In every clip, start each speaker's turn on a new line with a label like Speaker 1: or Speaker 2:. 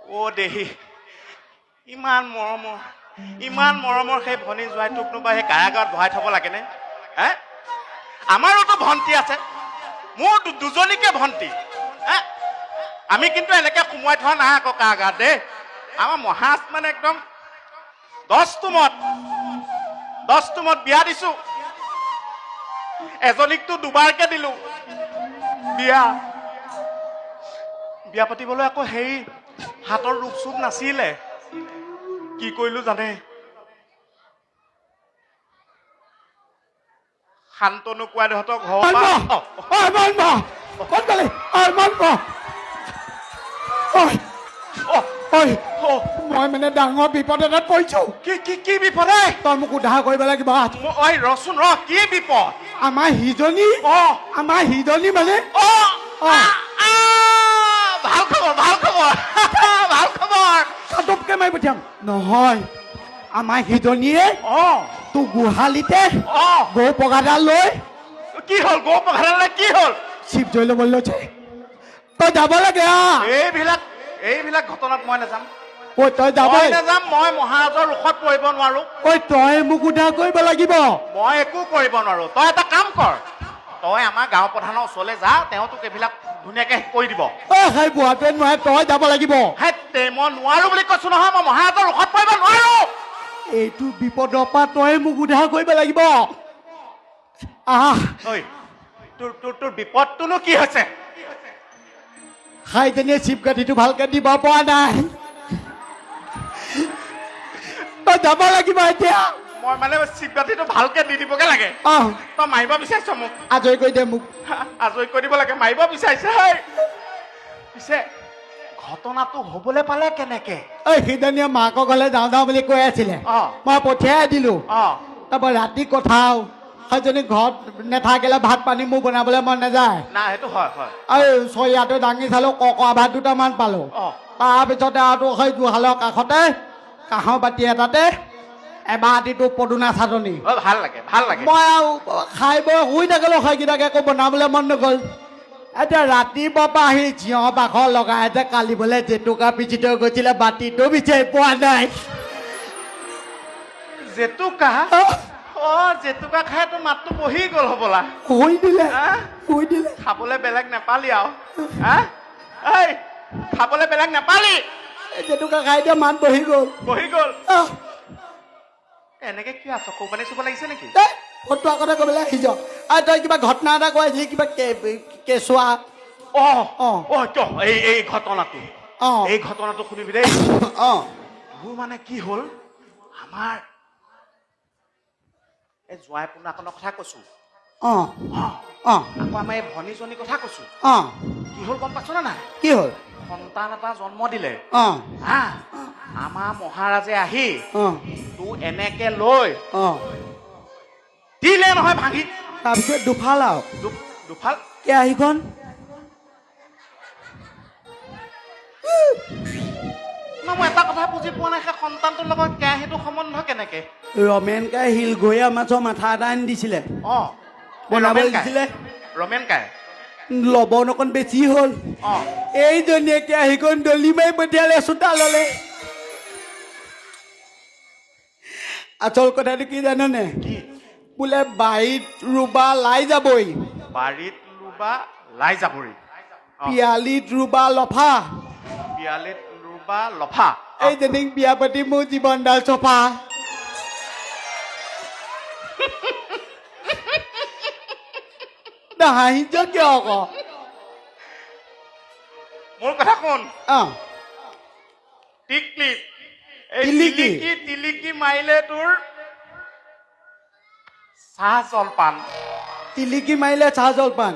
Speaker 1: অ' দেহি ইমান মৰমৰ সেই ভনী জোৱাইটোকনো বা সেই কাৰাগাৰত ভৰাই থ'ব লাগেনে হে আমাৰোতো ভণ্টি আছে মোৰ দুজনীকে ভণ্টি হে আমি কিন্তু এনেকে সোমোৱাই থোৱা নাই আকৌ কাৰাগাৰত দেই আমাৰ মহাজ মানে একদম 10 টোমত বিয়া দিছো এজনীকতো দুবাৰকে দিলো বিয়া পাতিবলৈ আকৌ হেৰি হাতৰ ৰূপ চূপ নাছিলে কি কৰিলো জানে শান্তনু কোৱাইহঁতৰ ঘৰ
Speaker 2: মই মানে ডাঙৰ বিপদ এটাত পৰিছো
Speaker 1: কি বিপদ
Speaker 2: তই মোক উদ্ধাৰ কৰিব লাগিব
Speaker 1: ৰচোন কি বিপদ
Speaker 2: আমাৰ সিজনী মানে
Speaker 1: ভাল খবৰ
Speaker 2: কাটপকে মাৰি পঠিয়াম নহয় আমাৰ সিজনীয়ে তোৰ গোহালিতে গৰু পঘাডাল লৈ
Speaker 1: কি হ'ল গৰু পঘাডালে কি হ'ল
Speaker 2: শিৱ জয় ল'বলৈ লৈছে তই যাব লাগে
Speaker 1: এইবিলাক ঘটনাত মই নাযাম
Speaker 2: তই যাব
Speaker 1: নাযাম মই মহাৰাজৰ ৰোষত পৰিব নোৱাৰো
Speaker 2: তই মোক উদ্ধাৰ কৰিব লাগিব
Speaker 1: মই একো কৰিব নোৱাৰো তই এটা কাম কৰ তই আমাৰ গাঁও প্ৰধানৰ ওচৰলৈ যা তেওঁ তোক এইবিলাক ধুনীয়াকে কৰি দিব
Speaker 2: সেই বুঢ়াটোৱে নোৱাৰে তই যাব লাগিব
Speaker 1: মই নোৱাৰো বুলি কৈছো নহয় মই মহাৰাজৰ ৰোষত পৰিব নোৱাৰো
Speaker 2: এইটো বিপদৰ পৰা তই মোক উদ্ধাৰ কৰিব লাগিব
Speaker 1: তোৰ বিপদটোনো কি হৈছে
Speaker 2: খাইজনীয়ে চিপকাঠিটো ভালকে দিব পৰা নাই তই যাব লাগিব এতিয়া
Speaker 1: মই মানে চিপকাঠিটো ভালকে দি দিবগে লাগে তই মাৰিব বিচাৰিছ মোক
Speaker 2: আজৰি কৰি দে মোক
Speaker 1: আজৰি কৰি দিব লাগে মাৰিব বিচাৰিছে পিছে ঘটনাটো হবলৈ পালে কেনেকে
Speaker 2: সিজনীয়ে মাকৰ ঘৰলৈ যাওঁ বুলি কৈ আছিলে মই পঠিয়াই দিলো তাৰপৰা ৰাতি কথাও সেইজনী ঘৰত নাথাকিলে ভাত পানী মোৰ বনাবলৈ মন নাযায়
Speaker 1: সেইটো হয়
Speaker 2: চৰিয়াটো দাঙি চালো ককৰা ভাত দুটামান পালো তাৰপিছতে আৰু সেই জুহালৰ কাষতে কাঁহৰ বাতি এটাতে এবাটিটো পদুনা চাটনি
Speaker 1: ভাল লাগে
Speaker 2: মই আৰু খাই বৈ শুই থাকিলো সেইকেইটাকে একো বনাবলৈ মন নগ'ল এতিয়া ৰাতিপুৱা পৰা আহি জিঞ বাখৰ লগাই যে কালি বোলে জেতুকা পিচি থৈ গৈছিলে বাতিটো বিচাৰি পোৱা নাই
Speaker 1: জেতুকা খাই তোৰ মাতটো বহি গ'ল হবলা
Speaker 2: শুই দিলে
Speaker 1: খাবলৈ বেলেগ নেপালি আৰু খাবলৈ বেলেগ নেপালি
Speaker 2: জেতুকা খাই দিয়া মাত বহি গ'ল
Speaker 1: এনেকে কি আছ কোপানী চুব লাগিছে নেকি
Speaker 2: ফটোৱা কথা ক'বলৈ আহিছ তই কিবা ঘটনা এটা কৈ আহিলি কিবা কেঁচুৱা
Speaker 1: এই ঘটনাটো শুনিবি দেই মোৰ মানে কি হ'ল আমাৰ এই জোৱাই পোনাকনৰ কথা কৈছো আকৌ আমাৰ এই ভনীজনীৰ কথা কৈছো কি হ'ল গম পাইছ নে নাই
Speaker 2: কি হ'ল
Speaker 1: সন্তান এটা জন্ম দিলে আমাৰ মহাৰাজে আহি তোৰ এনেকে লৈ দিলে নহয় ভাঙি
Speaker 2: তাৰপিছত দুফাল আৰু
Speaker 1: দুফাল
Speaker 2: কেৰাহীখন
Speaker 1: মই এটা কথা বুজি পোৱা নাই সেই সন্তানটোৰ লগত কেৰাহীটো সম্বন্ধ কেনেকে
Speaker 2: ৰমেনকাই শিলগৈয়া মাছৰ মাথা এটা আনি দিছিলে বনাবলৈ দিছিলে
Speaker 1: ৰমেনকাই
Speaker 2: লবণ অকণ বেছি হ'ল এইজনীয়ে কেৰাহীখন দলি মাৰি পঠিয়ালে চোতাললে আচল কথাটো কি জানানে বোলে বাৰীত ৰুবা লাই যাবই পিয়ালিত ৰুবা লফা এইজনীক বিয়া পাতি মোৰ জীৱনডাল চফা হাঁহিছ কিয় আকৌ
Speaker 1: মোৰ কথা কোন টিলিকি মাৰিলে তোৰ চাহ জলপান
Speaker 2: টিলিকি মাৰিলে চাহ জলপান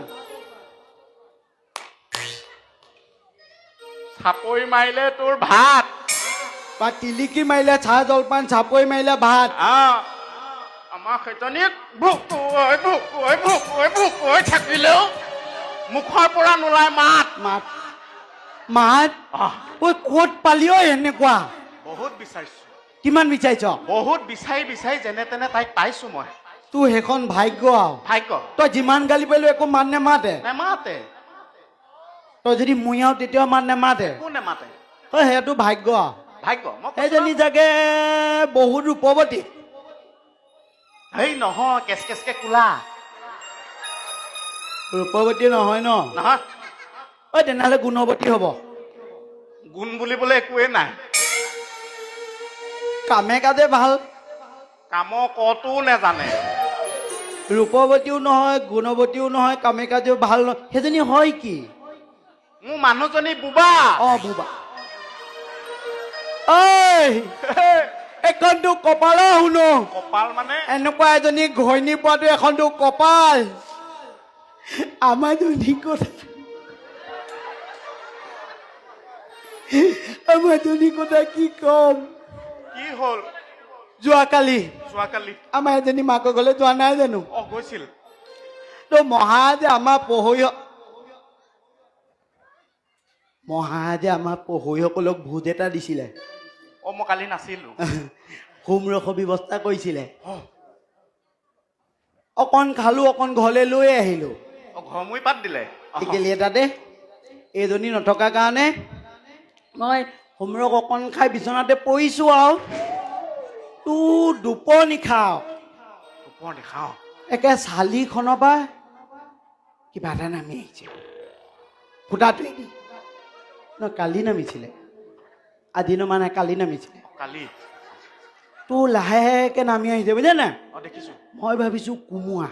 Speaker 1: চাপৰি মাৰিলে তোৰ ভাত
Speaker 2: বা টিলিকি মাৰিলে চাহ জলপান চাপৰি মাৰিলে ভাত
Speaker 1: আমাৰ সেইজনীক ভোক থাকিলেও মুখৰ পৰা নোলায়
Speaker 2: মাত ক'ত পালিও এনেকুৱা
Speaker 1: বহুত বিচাৰিছো
Speaker 2: কিমান বিচাৰিছ
Speaker 1: বহুত বিচাৰি যেনে তেনে তাইক পাইছো মই
Speaker 2: তোৰ সেইখন ভাগ্য তই যিমান গালি পাৰিলো একো মান নেমাতে
Speaker 1: নেমাতে
Speaker 2: তই যদি মুঞাও তেতিয়াও মান নেমাতে ঐ সেইটো ভাগ্য
Speaker 1: ভাগ্য মই কৈছো
Speaker 2: সেইজনী চাগে বহুত ৰূপৱতী
Speaker 1: হেই নহয় কেচ কেচকে কোলা
Speaker 2: ৰূপৱতী নহয় ন
Speaker 1: নহয়
Speaker 2: ঐ তেনেহ'লে গুণৱতী হ'ব
Speaker 1: গুণ বুলিবলৈ একোৱেই নাই
Speaker 2: কামে কাজে ভাল
Speaker 1: কামৰ কতো নেজানে
Speaker 2: ৰূপৱতীও নহয় গুণৱতীও নহয় কামে কাজেও ভাল নহয় সেইজনী হয় কি
Speaker 1: মোৰ মানুহজনী বুবা
Speaker 2: অ বুবা ঐ এখনতো কপালো শুনো
Speaker 1: কপাল মানে
Speaker 2: এনেকুৱা এজনী ঘৈণী পোৱাটো এখনতো কপাল আমাৰ জনী কথা আমাৰ জনী কথা কি কম
Speaker 1: কি হ'ল
Speaker 2: যোৱাকালি আমাৰ এজনী মাকৰ ঘৰলৈ যোৱা নাই জানো
Speaker 1: অ গৈছিল
Speaker 2: তো মহা যে আমাৰ পঢ়ুৱৈসকলক ভোজ এটা দিছিলে
Speaker 1: অ মই কালি নাছিলো
Speaker 2: হোমৰস ব্যৱস্থা কৰিছিলে অকণ খালো অকণ ঘৰলৈ লৈ আহিলো
Speaker 1: অ ঘৰমুই পাত দিলে
Speaker 2: টিকেলি এটাতে এইজনী নথকাৰ কাৰণে মই হোমৰস অকণ খাই বিচনাতে পৰিছো আৰু তোৰ দুপনি খাওঁ একে চালিখনৰ পৰা কিবা এটা নামি আহিছে ফুটাটোৱে দি ন কালি নামিছিলে আজি নমানে কালি নামিছিলে
Speaker 1: কালি
Speaker 2: তোৰ লাহেকে নামি আহিছে বুজিছে নাই
Speaker 1: অ দেখিছো
Speaker 2: মই ভাবিছো কোমোৱা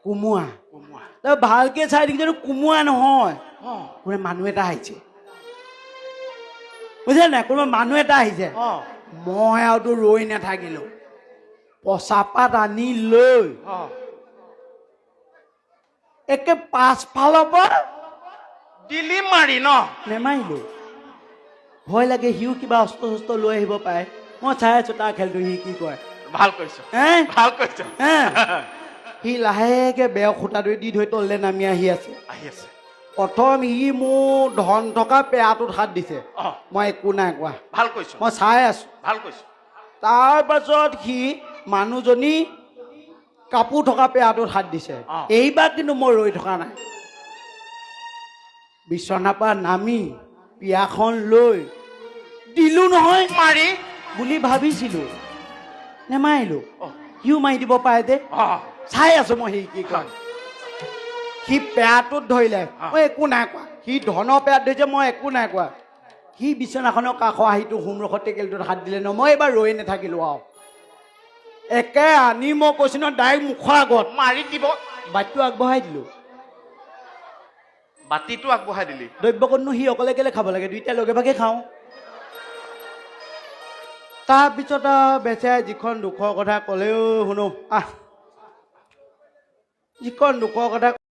Speaker 1: কোমোৱা
Speaker 2: তই ভালকে চাই দেখিছ কোমোৱা নহয়
Speaker 1: অ
Speaker 2: কোনোবা মানুহ এটা আহিছে বুজিছে নাই কোনোবা মানুহ এটা আহিছে
Speaker 1: অ
Speaker 2: মই আৰু তোৰ ৰৈ নাথাকিলো পচাপাত আনি লৈ
Speaker 1: অ
Speaker 2: একে পাছফালৰ পৰা
Speaker 1: দিলি মাৰি ন
Speaker 2: নেমাৰিলো ভয় লাগে সিও কিবা অস্ত্ৰ শস্ত্ৰ লৈ আহিব পাৰে মই চাই আছো তাৰ খেলটো সি কি কৰে
Speaker 1: ভাল কৰিছ ভাল কৰিছ
Speaker 2: সি লাহেকে বেয়া খুটাটোৱে দি ধৰি তললে নামি আহি আছে প্ৰথম সি মোৰ ধন থকা পেয়াটোত হাত দিছে মই একো নাই কোৱা
Speaker 1: ভাল কৰিছ
Speaker 2: মই চাই আছো
Speaker 1: ভাল কৰিছ
Speaker 2: তাৰ পাছত সি মানুহজনী কাপোৰ থকা পেয়াটোত হাত দিছে এইবাৰ কিন্তু মই ৰৈ থকা নাই বিচনাৰ পৰা নামি পিয়াখন লৈ দিলো নহয়
Speaker 1: মাৰি
Speaker 2: বুলি ভাবিছিলো নেমাৰিলো সিও মাৰি দিব পাৰে দে চাই আছো মই সি কি কয় সি পেয়াটোত ধৰিলে মই একো নাই কোৱা সি ধনৰ পেয়াত ধৰিছে মই একো নাই কোৱা সি বিচনাখনৰ কাষৰ আহিটো হোমৰসৰ টেকেলটোত হাত দিলে ন মই এইবাৰ ৰৈ নাথাকিলো আৰু একে আনি মই কৈছো ন ডাইৰেক্ট মুখৰ আগত
Speaker 1: মাৰি দিব
Speaker 2: বাটটো আগবঢ়াই দিলো
Speaker 1: বাতিটো আগবঢ়াই দিলি
Speaker 2: দ্ৰব্যকনো সি অকলে কেলে খাব লাগে দুইটা লগে ভাগে খাওঁ তাৰপিছত বেচেৰাই যিখন দুখৰ কথা ক'লেও শুনো যিখন দুখৰ কথা